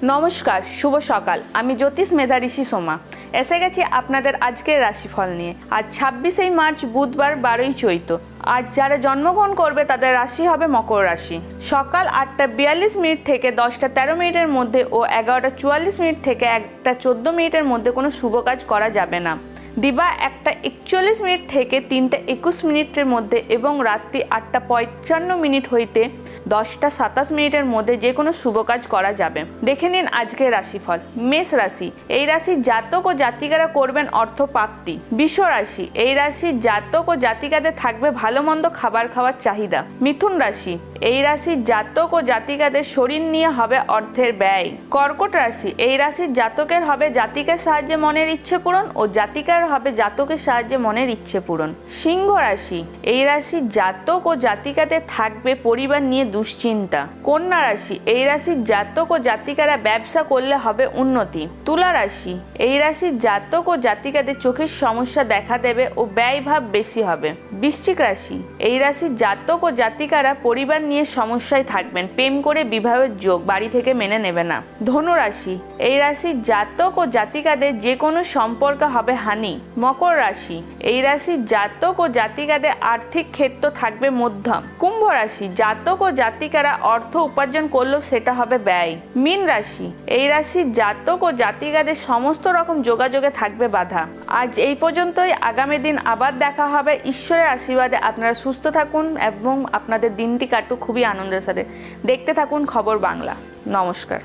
নমস্কার, শুভ সকাল। আমি জ্যোতিষ মেধা ঋষি সোমা এসে গেছি আপনাদের আজকের রাশিফল নিয়ে। আজ 26 মার্চ বুধবার, 12ই চৈত্র। আজ যারা জন্মগ্রহণ করবে তাদের রাশি হবে মকর রাশি। সকাল 8:42 থেকে 10:13 মধ্যে ও 11:44 থেকে 1:14 মধ্যে কোনো শুভ কাজ করা যাবে না। দিবা 1:41 থেকে 3:21 মধ্যে এবং রাত্রি 8:55 হইতে 10:27 মধ্যে যে কোনো শুভ কাজ করা যাবে। দেখে নিন আজকের রাশিফল। মেষ রাশি, এই রাশির জাতক ও জাতিকারা করবেন অর্থ প্রাপ্তি। বৃষ রাশি, এই রাশির জাতক ও জাতিকাদের থাকবে ভালো মন্দ খাবার খাওয়ার চাহিদা। মিথুন রাশি, এই রাশির জাতক ও জাতিকাদের শরীর নিয়ে হবে অর্থের ব্যয়। কর্কট রাশি, এই রাশির জাতকের হবে জাতিকার সাহায্যে মনের ইচ্ছে পূরণ ও জাতিকার হবে জাতকের সাহায্যে মনের ইচ্ছে পূরণ। সিংহ রাশি, এই রাশির জাতক ও জাতিকাদের থাকবে পরিবার নিয়ে দুশ্চিন্তা। কন্যা রাশি, এই রাশির জাতক ও জাতিকারা ব্যবসা করলে হবে উন্নতি। তুলা রাশি, এই রাশির জাতক ও জাতিকাদের চোখের সমস্যা দেখা দেবে ও ব্যয়ভাব বেশি হবে। বৃশ্চিক রাশি, এই রাশির জাতক ও জাতিকারা পরিবার নিয়ে সমস্যায় থাকবেন। প্রেম করে বিবাহের যোগ বাড়ি থেকে মেনে নেবে না। ধনু রাশি, এই রাশির জাতক ও জাতিকাদের যে কোনো সম্পর্ক হবে হানি। মকর রাশি, এই রাশির জাতক ও জাতিকাদের আর্থিক ক্ষেত্র থাকবে মধ্যম। কুম্ভ রাশি, জাতক ও জাতিকারা অর্থ উপার্জন করলেও সেটা হবে ব্যয়। মীন রাশি, এই রাশির জাতক ও জাতিকাদের সমস্ত রকম যোগাযোগে থাকবে বাধা। আজ এই পর্যন্তই। আগামী দিন আবার দেখা হবে। ঈশ্বরের আশীর্বাদে আপনারা সুস্থ থাকুন এবং আপনাদের দিনটি কাটুক খুবই আনন্দের সাথে। দেখতে থাকুন খবর বাংলা। নমস্কার।